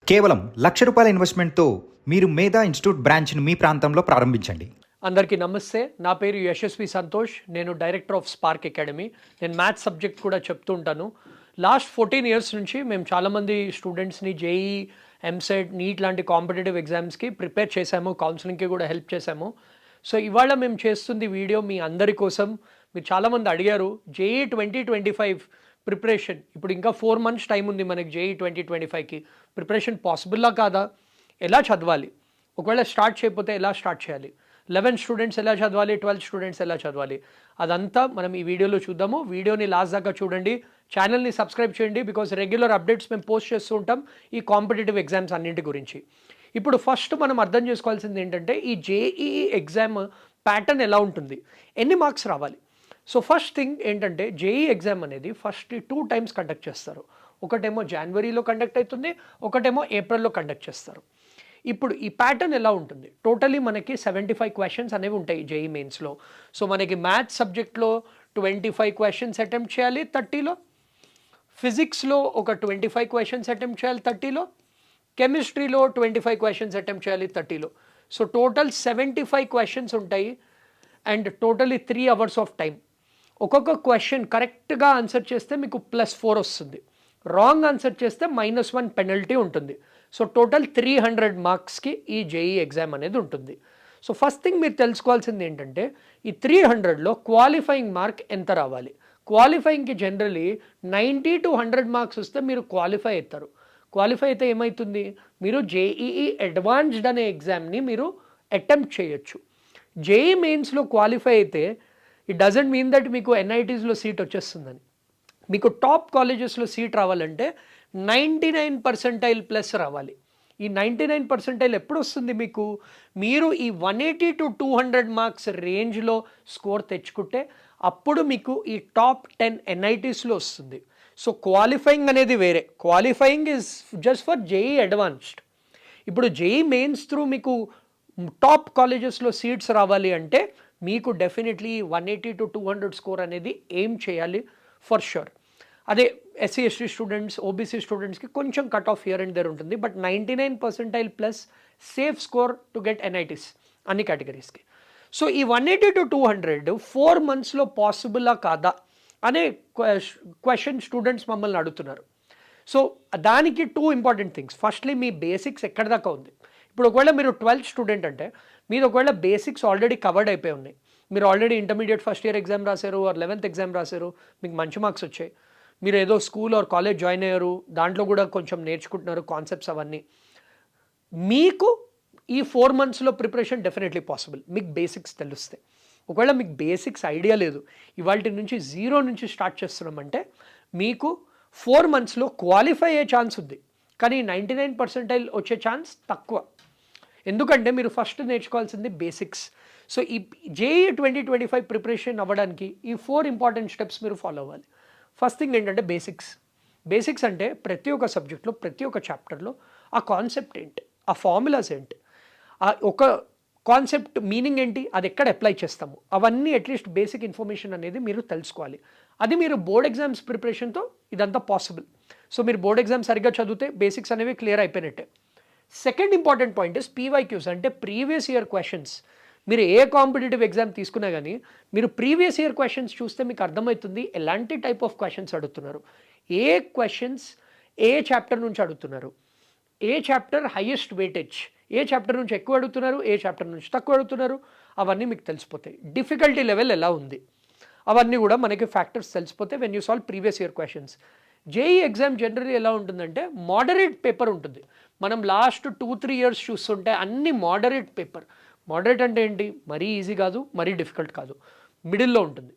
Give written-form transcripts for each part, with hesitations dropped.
కేవలం ₹1,00,000 ఇన్వెస్ట్మెంట్‌తో మీరు మేధా ఇన్స్టిట్యూట్ బ్రాంచ్‌ని మీ ప్రాంతంలో ప్రారంభించండి. అందరికీ నమస్తే. నా పేరు యశస్వి సంతోష్. నేను డైరెక్టర్ ఆఫ్ స్పార్క్ అకాడమీ. నేను మ్యాథ్స్ సబ్జెక్ట్ కూడా చెప్తూ ఉంటాను. లాస్ట్ 14 ఇయర్స్ నుంచి మేము చాలామంది స్టూడెంట్స్ని జేఈ, ఎంసెట్, నీట్ లాంటి కాంపిటేటివ్ ఎగ్జామ్స్కి ప్రిపేర్ చేశాము. కౌన్సిలింగ్కి కూడా హెల్ప్ చేశాము. సో ఇవాళ మేము చేస్తుంది వీడియో మీ అందరి కోసం. మీరు చాలామంది అడిగారు జేఈ 2025 ప్రిపరేషన్. ఇప్పుడు ఇంకా 4 మంత్స్ టైం ఉంది మనకి జేఈ 2025కి. ప్రిపరేషన్ పాసిబుల్లా కాదా? ఎలా చదవాలి? ఒకవేళ స్టార్ట్ చేయకపోతే ఎలా స్టార్ట్ చేయాలి? 11 స్టూడెంట్స్ ఎలా చదవాలి? 12 స్టూడెంట్స్ ఎలా చదవాలి? అదంతా మనం ఈ వీడియోలో చూద్దాము. వీడియోని లాస్ట్ దాకా చూడండి. ఛానల్ని సబ్స్క్రైబ్ చేయండి. బికాస్ రెగ్యులర్ అప్డేట్స్ మేము పోస్ట్ చేస్తూ ఉంటాం ఈ కాంపిటేటివ్ ఎగ్జామ్స్ అన్నింటి గురించి. ఇప్పుడు ఫస్ట్ మనం అర్థం చేసుకోవాల్సింది ఏంటంటే ఈ జేఈఈ ఎగ్జామ్ ప్యాటర్న్ ఎలా ఉంటుంది, ఎన్ని మార్క్స్ రావాలి. సో ఫస్ట్ థింగ్ ఏంటంటే జేఈ ఎగ్జామ్ అనేది ఫస్ట్ 2 టైమ్స్ కండక్ట్ చేస్తారు. ఒకటేమో జనవరిలో కండక్ట్ అవుతుంది, ఒకటేమో ఏప్రిల్లో కండక్ట్ చేస్తారు. ఇప్పుడు ఈ ప్యాటర్న్ ఎలా ఉంటుంది? టోటలీ మనకి 75 క్వశ్చన్స్ అనేవి ఉంటాయి జేఈ మెయిన్స్లో. సో మనకి మ్యాథ్స్ సబ్జెక్ట్లో 25 క్వశ్చన్స్ అటెంప్ట్ చేయాలి 30లో, ఫిజిక్స్లో ఒక 25 క్వశ్చన్స్ అటెంప్ట్ చేయాలి 30లో, కెమిస్ట్రీలో 25 క్వశ్చన్స్ అటెంప్ట్ చేయాలి 30లో. సో టోటల్ 75 క్వశ్చన్స్ ఉంటాయి and totally 3 hours of time. ఒక్కొక్క క్వశ్చన్ కరెక్ట్గా ఆన్సర్ చేస్తే మీకు +4 వస్తుంది, రాంగ్ ఆన్సర్ చేస్తే -1 పెనల్టీ ఉంటుంది. సో టోటల్ 300 మార్క్స్కి ఈ జేఈ ఎగ్జామ్ అనేది ఉంటుంది. సో ఫస్ట్ థింగ్ మీరు తెలుసుకోవాల్సింది ఏంటంటే ఈ 300లో క్వాలిఫైయింగ్ మార్క్ ఎంత రావాలి. క్వాలిఫైయింగ్కి జనరలీ 90 to 100 మార్క్స్ వస్తే మీరు క్వాలిఫై అవుతారు. క్వాలిఫై అయితే ఏమవుతుంది, మీరు జేఈఈ అడ్వాన్స్డ్ అనే ఎగ్జామ్ని మీరు అటెంప్ట్ చేయొచ్చు. జేఈ మెయిన్స్లో క్వాలిఫై అయితే ఇట్ డజంట్ మీన్ దట్ మీకు ఎన్ఐటీస్లో సీట్ వచ్చేస్తుందని. మీకు టాప్ కాలేజెస్లో సీట్ రావాలంటే 99% ప్లస్ రావాలి. ఈ 99% ఎప్పుడు వస్తుంది మీకు? మీరు ఈ 180 to 200 మార్క్స్ రేంజ్లో స్కోర్ తెచ్చుకుంటే అప్పుడు మీకు ఈ టాప్ 10 ఎన్ఐటీస్లో వస్తుంది. సో క్వాలిఫైయింగ్ అనేది వేరే. Qualifying is just for JEE advanced. ఇప్పుడు జేఈ మెయిన్స్ త్రూ మీకు టాప్ కాలేజెస్లో సీట్స్ రావాలి అంటే మీకు డెఫినెట్లీ 180 to 200 స్కోర్ అనేది ఏం చేయాలి ఫర్ షూర్. అదే ఎస్సీ ఎస్టీ స్టూడెంట్స్, ఓబీసీ స్టూడెంట్స్కి కొంచెం cut off here and there ఉంటుంది. But 99% plus safe score to get NITs అన్ని కేటగిరీస్కి. సో ఈ 180 to 200 4 మంత్స్లో పాసిబులా కాదా అనే క్వశ్చన్ స్టూడెంట్స్ మమ్మల్ని అడుగుతున్నారు. సో దానికి 2 ఇంపార్టెంట్ థింగ్స్. ఫస్ట్లీ మీ బేసిక్స్ ఎక్కడి దాకా ఉంది. ఇప్పుడు ఒకవేళ మీరు 12th స్టూడెంట్ అంటే మీరు ఒకవేళ బేసిక్స్ ఆల్రెడీ కవర్డ్ అయిపోయి ఉన్నాయి. మీరు already intermediate first year exam రాశారు ఆర్ 11th ఎగ్జామ్ రాశారు, మీకు మంచి మార్క్స్ వచ్చాయి. మీరు ఏదో స్కూల్ ఆర్ కాలేజ్ జాయిన్ అయ్యారు, దాంట్లో కూడా కొంచెం నేర్చుకుంటున్నారు కాన్సెప్ట్స్ అవన్నీ. మీకు ఈ 4 మంత్స్లో ప్రిపరేషన్ డెఫినెట్లీ పాసిబుల్, మీకు బేసిక్స్ తెలుస్తాయి. ఒకవేళ మీకు బేసిక్స్ ఐడియా లేదు, ఇవాళ నుంచి 0 నుంచి స్టార్ట్ చేస్తున్నామంటే మీకు 4 మంత్స్లో క్వాలిఫై అయ్యే ఛాన్స్ ఉంది, కానీ 99% వచ్చే ఛాన్స్ తక్కువ. ఎందుకంటే మీరు ఫస్ట్ నేర్చుకోవాల్సింది బేసిక్స్. సో ఈ జేఈ 2025 ప్రిపరేషన్ అవ్వడానికి ఈ 4 ఇంపార్టెంట్ స్టెప్స్ మీరు ఫాలో అవ్వాలి. ఫస్ట్ థింగ్ ఏంటంటే బేసిక్స్. బేసిక్స్ అంటే ప్రతి ఒక్క సబ్జెక్ట్లో ప్రతి ఒక్క చాప్టర్లో ఆ కాన్సెప్ట్ ఏంటి, ఆ ఫార్ములాస్ ఏంటి, ఆ ఒక కాన్సెప్ట్ మీనింగ్ ఏంటి, అది ఎక్కడ అప్లై చేస్తాము, అవన్నీ అట్లీస్ట్ బేసిక్ ఇన్ఫర్మేషన్ అనేది మీరు తెలుసుకోవాలి. అది మీరు బోర్డ్ ఎగ్జామ్స్ ప్రిపరేషన్తో ఇదంతా పాసిబుల్. సో మీరు బోర్డ్ ఎగ్జామ్ సరిగ్గా చదివితే బేసిక్స్ అనేవి క్లియర్ అయిపోయినట్టే. Second important point is PYQs, అంటే ప్రీవియస్ ఇయర్ క్వశ్చన్స్. మీరు ఏ కాంపిటేటివ్ ఎగ్జామ్ తీసుకున్నా కానీ మీరు ప్రీవియస్ ఇయర్ క్వశ్చన్స్ చూస్తే మీకు అర్థమవుతుంది ఎలాంటి టైప్ ఆఫ్ క్వశ్చన్స్ అడుగుతున్నారు, ఏ క్వశ్చన్స్ ఏ చాప్టర్ నుంచి అడుగుతున్నారు, ఏ చాప్టర్ హైయెస్ట్ వెయిటేజ్, ఏ చాప్టర్ నుంచి ఎక్కువ అడుగుతున్నారు, ఏ చాప్టర్ నుంచి తక్కువ అడుగుతున్నారు, అవన్నీ మీకు తెలిసిపోతాయి. డిఫికల్టీ లెవెల్ ఎలా ఉంది, అవన్నీ కూడా మనకి ఫ్యాక్టర్స్ తెలిసిపోతే when you solve previous year questions. JEE exam generally ఎలా ఉంటుందంటే మోడరేట్ పేపర్ ఉంటుంది. మనం లాస్ట్ 2-3 ఇయర్స్ చూస్తుంటే అన్ని మోడరేట్ పేపర్. మోడరేట్ అంటే ఏంటి, మరీ ఈజీ కాదు, మరీ డిఫికల్ట్ కాదు, మిడిల్లో ఉంటుంది.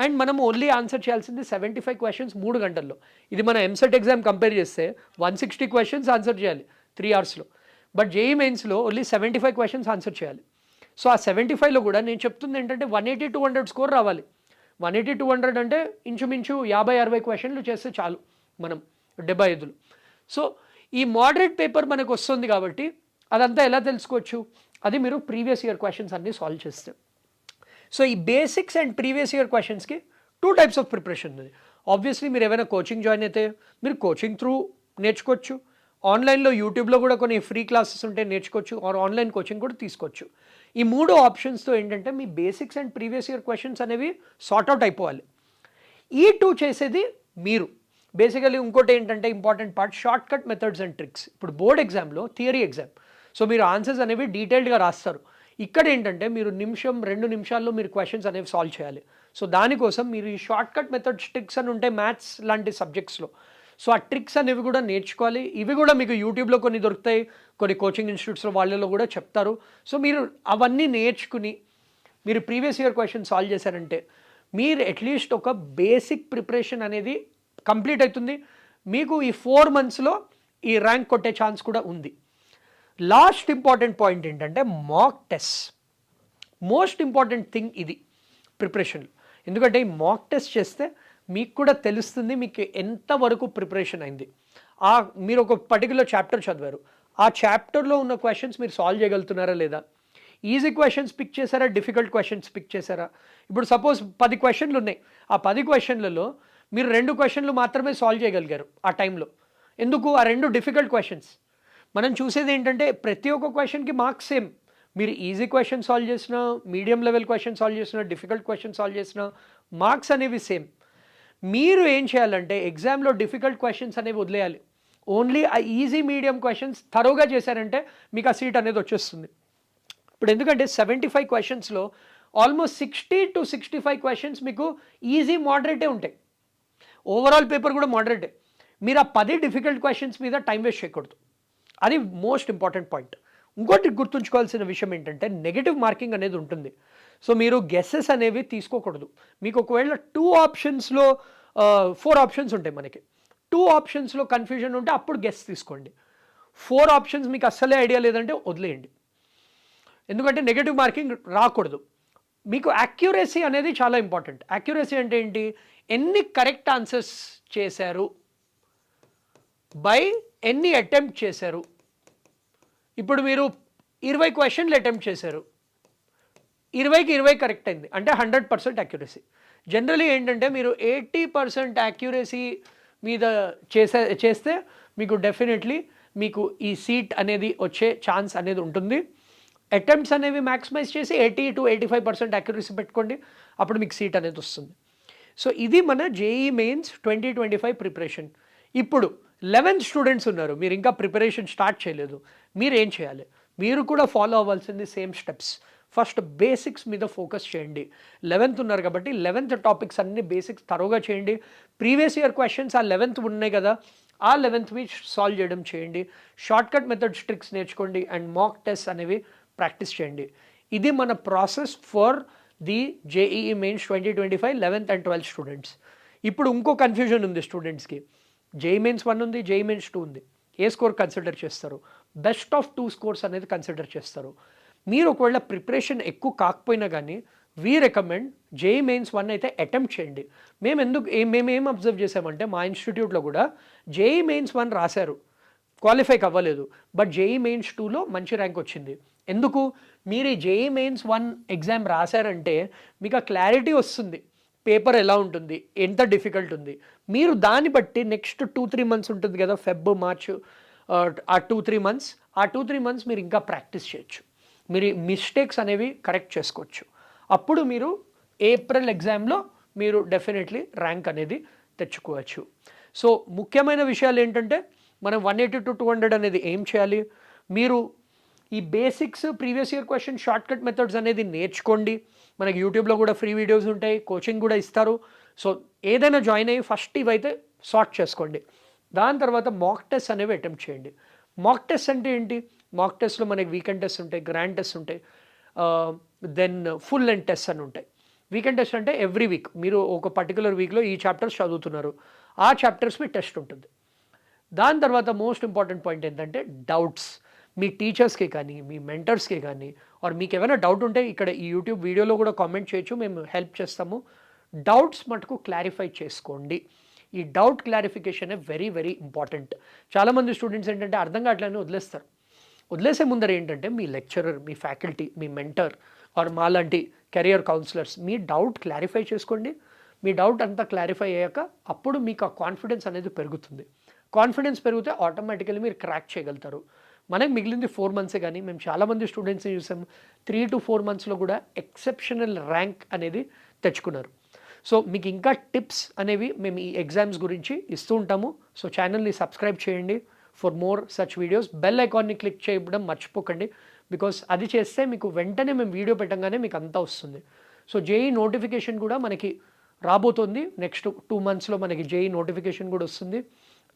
అండ్ మనం ఓన్లీ ఆన్సర్ చేయాల్సింది 75 క్వశ్చన్స్ 3 గంటల్లో. ఇది మన ఎంసెట్ ఎగ్జామ్ కంపేర్ చేస్తే 160 క్వశ్చన్స్ ఆన్సర్ చేయాలి 3 అవర్స్లో. బట్ జేఈ మెయిన్స్లో ఓన్లీ 75 క్వశ్చన్స్ ఆన్సర్ చేయాలి. సో ఆ 75లో కూడా నేను చెప్తుంది ఏంటంటే 180-200 స్కోర్ రావాలి. 180-200 అంటే ఇంచుమించు 50-60 క్వశ్చన్లు చేస్తే చాలు మనం 75లో. సో ఈ మోడరేట్ పేపర్ మనకు వస్తుంది కాబట్టి అదంతా ఎలా తెలుసుకోవచ్చు, అది మీరు ప్రీవియస్ ఇయర్ క్వశ్చన్స్ అన్నీ సాల్వ్ చేస్తే. సో ఈ బేసిక్స్ అండ్ ప్రీవియస్ ఇయర్ క్వశ్చన్స్కి 2 టైప్స్ ఆఫ్ ప్రిపరేషన్ ఉంది. ఆబ్వియస్లీ మీరు ఏమైనా కోచింగ్ జాయిన్ అయితే మీరు కోచింగ్ త్రూ నేర్చుకోవచ్చు, ఆన్లైన్లో యూట్యూబ్లో కూడా కొన్ని ఫ్రీ క్లాసెస్ ఉంటే నేర్చుకోవచ్చు, ఆర్ ఆన్లైన్ కోచింగ్ కూడా తీసుకోవచ్చు. ఈ 3 ఆప్షన్స్తో ఏంటంటే మీ basics and previous year questions అనేవి సార్ట్అవుట్ అయిపోవాలి. ఈ 2 చేసేది మీరు. బేసికలీ ఇంకోటి ఏంటంటే important part shortcut methods and tricks. ఇప్పుడు బోర్డ్ ఎగ్జామ్లో థియరీ ఎగ్జామ్, సో మీరు ఆన్సర్స్ అనేవి డీటెయిల్డ్గా రాస్తారు. ఇక్కడ ఏంటంటే మీరు నిమిషం 2 నిమిషాల్లో మీరు క్వశ్చన్స్ అనేవి సాల్వ్ చేయాలి. సో దానికోసం మీరు ఈ షార్ట్ కట్ మెథడ్స్ ట్రిక్స్ అని ఉంటాయి మ్యాథ్స్ లాంటి సబ్జెక్ట్స్లో. సో ఆ ట్రిక్స్ అనేవి కూడా నేర్చుకోవాలి. ఇవి కూడా మీకు యూట్యూబ్లో కొన్ని దొరుకుతాయి, కొన్ని కోచింగ్ ఇన్స్టిట్యూట్స్లో వాళ్ళలో కూడా చెప్తారు. సో మీరు అవన్నీ నేర్చుకుని మీరు ప్రీవియస్ ఇయర్ క్వశ్చన్ సాల్వ్ చేశారంటే మీరు అట్లీస్ట్ ఒక బేసిక్ ప్రిపరేషన్ అనేది కంప్లీట్ అవుతుంది. మీకు ఈ 4 మంత్స్లో ఈ ర్యాంక్ కొట్టే ఛాన్స్ కూడా ఉంది. లాస్ట్ ఇంపార్టెంట్ పాయింట్ ఏంటంటే mock test. Most important thing ఇది ప్రిపరేషన్లో. ఎందుకంటే ఈ మాక్ టెస్ట్ చేస్తే మీకు కూడా తెలుస్తుంది మీకు ఎంతవరకు ప్రిపరేషన్ అయింది. మీరు ఒక పర్టికులర్ చాప్టర్ చదివారు, ఆ చాప్టర్లో ఉన్న క్వశ్చన్స్ మీరు సాల్వ్ చేయగలుగుతున్నారా లేదా, ఈజీ క్వశ్చన్స్ పిక్ చేశారా, డిఫికల్ట్ క్వశ్చన్స్ పిక్ చేశారా. ఇప్పుడు సపోజ్ 10 క్వశ్చన్లు ఉన్నాయి, ఆ 10 క్వశ్చన్లలో మీరు 2 క్వశ్చన్లు మాత్రమే సాల్వ్ చేయగలిగారు ఆ టైంలో. ఎందుకు? ఆ 2 డిఫికల్ట్ క్వశ్చన్స్. మనం చూసేది ఏంటంటే ప్రతి ఒక్క క్వశ్చన్కి మార్క్స్ సేమ్. మీరు ఈజీ క్వశ్చన్ సాల్వ్ చేసినా, మీడియం లెవెల్ క్వశ్చన్ సాల్వ్ చేసినా, డిఫికల్ట్ క్వశ్చన్ సాల్వ్ చేసినా మార్క్స్ అనేవి సేమ్. మీరు ఏం చేయాలంటే ఎగ్జామ్లో డిఫికల్ట్ క్వశ్చన్స్ అనేవి వదిలేయాలి. ఓన్లీ ఆ ఈజీ మీడియం క్వశ్చన్స్ థరోగా చేశారంటే మీకు ఆ సీట్ అనేది వచ్చేస్తుంది. ఇప్పుడు ఎందుకంటే 75 క్వశ్చన్స్లో ఆల్మోస్ట్ 60 to 65 క్వశ్చన్స్ మీకు ఈజీ మోడరేటే ఉంటాయి. ఓవరాల్ పేపర్ కూడా మోడరేటే. మీరు ఆ 10 డిఫికల్ట్ క్వశ్చన్స్ మీద టైం వేస్ట్ చేయకూడదు. అది మోస్ట్ ఇంపార్టెంట్ పాయింట్. ఇంకోటి గుర్తుంచుకోవాల్సిన విషయం ఏంటంటే నెగటివ్ మార్కింగ్ అనేది ఉంటుంది. సో మీరు గెస్సెస్ అనేవి తీసుకోకూడదు. మీకు ఒకవేళ 2 ఆప్షన్స్లో 4 ఆప్షన్స్ ఉంటాయి మనకి. 2 ఆప్షన్స్లో కన్ఫ్యూజన్ ఉంటే అప్పుడు గెస్ తీసుకోండి. 4 ఆప్షన్స్ మీకు అస్సలే ఐడియా లేదంటే వదిలేయండి. ఎందుకంటే నెగటివ్ మార్కింగ్ రాకూడదు. మీకు యాక్యురసీ అనేది చాలా ఇంపార్టెంట్. యాక్యురసీ అంటే ఏంటి? ఎన్ని కరెక్ట్ ఆన్సర్స్ చేశారు బై ఎన్ని అటెంప్ట్ చేశారు. ఇప్పుడు మీరు 20 క్వశ్చన్లు అటెంప్ట్ చేశారు, 20కి 20 కరెక్ట్ అయింది అంటే 100% యాక్యురసీ. జనరలీ ఏంటంటే మీరు 80% యాక్యురసీ మీద చేస్తే మీకు డెఫినెట్లీ మీకు ఈ సీట్ అనేది వచ్చే ఛాన్స్ అనేది ఉంటుంది. అటెంప్ట్స్ అనేవి మ్యాక్సిమైజ్ చేసి 80 to 85% యాక్యురసీ పెట్టుకోండి, అప్పుడు మీకు సీట్ అనేది వస్తుంది. సో ఇది మన జేఈ మెయిన్స్ 2025 ప్రిపరేషన్. ఇప్పుడు 11th స్టూడెంట్స్ ఉన్నారు, మీరు ఇంకా ప్రిపరేషన్ స్టార్ట్ చేయలేదు. మీరు ఏం చేయాలి? మీరు కూడా ఫాలో అవ్వాల్సింది సేమ్ స్టెప్స్. ఫస్ట్ బేసిక్స్ మీద ఫోకస్ చేయండి. 11th ఉన్నారు కాబట్టి 11th టాపిక్స్ అన్ని బేసిక్స్ తరోగా చేయండి. ప్రీవియస్ ఇయర్ క్వశ్చన్స్ ఆ 11th ఉన్నాయి కదా, ఆ 11th సాల్వ్ చేయడం చేయండి. షార్ట్ కట్ మెథడ్స్ ట్రిక్స్ నేర్చుకోండి అండ్ మాక్ టెస్ట్ అనేవి ప్రాక్టీస్ చేయండి. ఇది మన process for the JEE mains 2025 11th and 12th students. ఇప్పుడు ఇంకో కన్ఫ్యూజన్ ఉంది స్టూడెంట్స్కి. జేఈ మెయిన్స్ 1 ఉంది, జేఈ మెయిన్స్ 2 ఉంది. ఏ స్కోర్ కన్సిడర్ చేస్తారు? బెస్ట్ ఆఫ్ 2 స్కోర్స్ అనేది కన్సిడర్ చేస్తారు. మీరు ఒకవేళ ప్రిపరేషన్ ఎక్కువ కాకపోయినా కానీ వీ రికమెండ్ జేఈ మెయిన్స్ 1 అయితే అటెంప్ట్ చేయండి. మేము ఏం అబ్జర్వ్ చేసామంటే మా ఇన్స్టిట్యూట్లో కూడా జేఈ మెయిన్స్ 1 రాశారు, క్వాలిఫై అవ్వలేదు, బట్ జేఈ మెయిన్స్ 2లో మంచి ర్యాంక్ వచ్చింది. ఎందుకు? మీరు ఈ జేఈ మెయిన్స్ 1 ఎగ్జామ్ రాశారంటే మీకు ఆ క్లారిటీ వస్తుంది, పేపర్ ఎలా ఉంటుంది, ఎంత డిఫికల్ట్ ఉంది. మీరు దాన్ని బట్టి నెక్స్ట్ 2-3 మంత్స్ ఉంటుంది కదా, ఫెబ్ మార్చ్, ఆ 2-3 మంత్స్ మీరు ఇంకా ప్రాక్టీస్ చేయొచ్చు. మీరు మిస్టేక్స్ అనేవి కరెక్ట్ చేసుకోవచ్చు. అప్పుడు మీరు ఏప్రిల్ ఎగ్జామ్లో మీరు డెఫినెట్లీ ర్యాంక్ అనేది తెచ్చుకోవచ్చు. సో ముఖ్యమైన విషయాలు ఏంటంటే మనం 180 to 200 అనేది ఏం చేయాలి? మీరు ఈ basics, previous year question, short cut methods అనేది నేర్చుకోండి. మనకి యూట్యూబ్లో కూడా ఫ్రీ వీడియోస్ ఉంటాయి, కోచింగ్ కూడా ఇస్తారు. సో ఏదైనా జాయిన్ అయ్యి ఫస్ట్ ఇవైతే సార్ట్ చేసుకోండి. దాని తర్వాత మాక్ టెస్ట్ అనేవి అటెంప్ట్ చేయండి. మాక్ టెస్ట్ అంటే ఏంటి? మాక్ టెస్ట్లో మనకి వీకెండ్ టెస్ట్ ఉంటాయి, గ్రాండ్ టెస్ట్ ఉంటాయి, దెన్ ఫుల్ లెంత్ టెస్ట్ అని ఉంటాయి. వీకెండ్ టెస్ట్ అంటే ఎవ్రీ వీక్ మీరు ఒక పర్టికులర్ వీక్లో ఈ చాప్టర్స్ చదువుతున్నారు, ఆ చాప్టర్స్ మీ టెస్ట్ ఉంటుంది. దాని తర్వాత మోస్ట్ ఇంపార్టెంట్ పాయింట్ ఏంటంటే డౌట్స్. మీ టీచర్స్కి కానీ, మీ మెంటర్స్కి కానీ, ఆర్ మీకు ఏమైనా డౌట్ ఉంటే ఇక్కడ ఈ యూట్యూబ్ వీడియోలో కూడా కామెంట్ చేయొచ్చు, మేము హెల్ప్ చేస్తాము. డౌట్స్ మటుకు క్లారిఫై చేసుకోండి. ఈ doubt clarification very very important. చాలామంది స్టూడెంట్స్ ఏంటంటే అర్థం కావట్లేదని వదిలేస్తారు. వదిలేసే ముందర ఏంటంటే మీ లెక్చరర్, మీ ఫ్యాకల్టీ, మీ మెంటర్ ఆర్ మాలాంటి కెరియర్ కౌన్సిలర్స్ మీ డౌట్ క్లారిఫై చేసుకోండి. మీ డౌట్ అంతా క్లారిఫై అయ్యాక అప్పుడు మీకు ఆ కాన్ఫిడెన్స్ అనేది పెరుగుతుంది. కాన్ఫిడెన్స్ పెరిగితే ఆటోమేటికల్లీ మీరు క్రాక్ చేయగలుగుతారు. మనకు మిగిలింది 4 మంత్సే కానీ మేము చాలామంది స్టూడెంట్స్ని చూసాం 3 to 4 మంత్స్లో కూడా ఎక్సెప్షనల్ ర్యాంక్ అనేది తెచ్చుకున్నారు. సో మీకు ఇంకా టిప్స్ అనేవి మేము ఈ ఎగ్జామ్స్ గురించి ఇస్తూ ఉంటాము. సో ఛానల్ని సబ్స్క్రైబ్ చేయండి for more such videos. Bell ఐకాన్ని క్లిక్ చేయడం మర్చిపోకండి, బికాస్ అది చేస్తే మీకు వెంటనే మేము వీడియో పెట్టగానే మీకు అంతా వస్తుంది. సో జేఈ నోటిఫికేషన్ కూడా మనకి రాబోతుంది. నెక్స్ట్ 2 మంత్స్లో మనకి జేఈ నోటిఫికేషన్ కూడా వస్తుంది.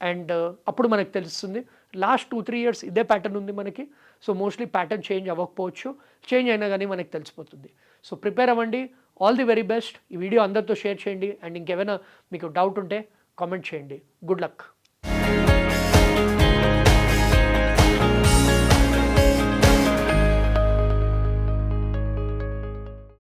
అండ్ అప్పుడు మనకు తెలుస్తుంది. లాస్ట్ 2-3 ఇయర్స్ ఇదే ప్యాటర్న్ ఉంది మనకి. సో మోస్ట్లీ ప్యాటర్న్ చేంజ్ అవ్వకపోవచ్చు, చేంజ్ అయినా కానీ మనకు తెలిసిపోతుంది. సో ప్రిపేర్ అవ్వండి. All the very best. ఈ వీడియో అందరితో షేర్ చేయండి. అండ్ ఇంకేమైనా మీకు డౌట్ ఉంటే కామెంట్ చేయండి. Good luck.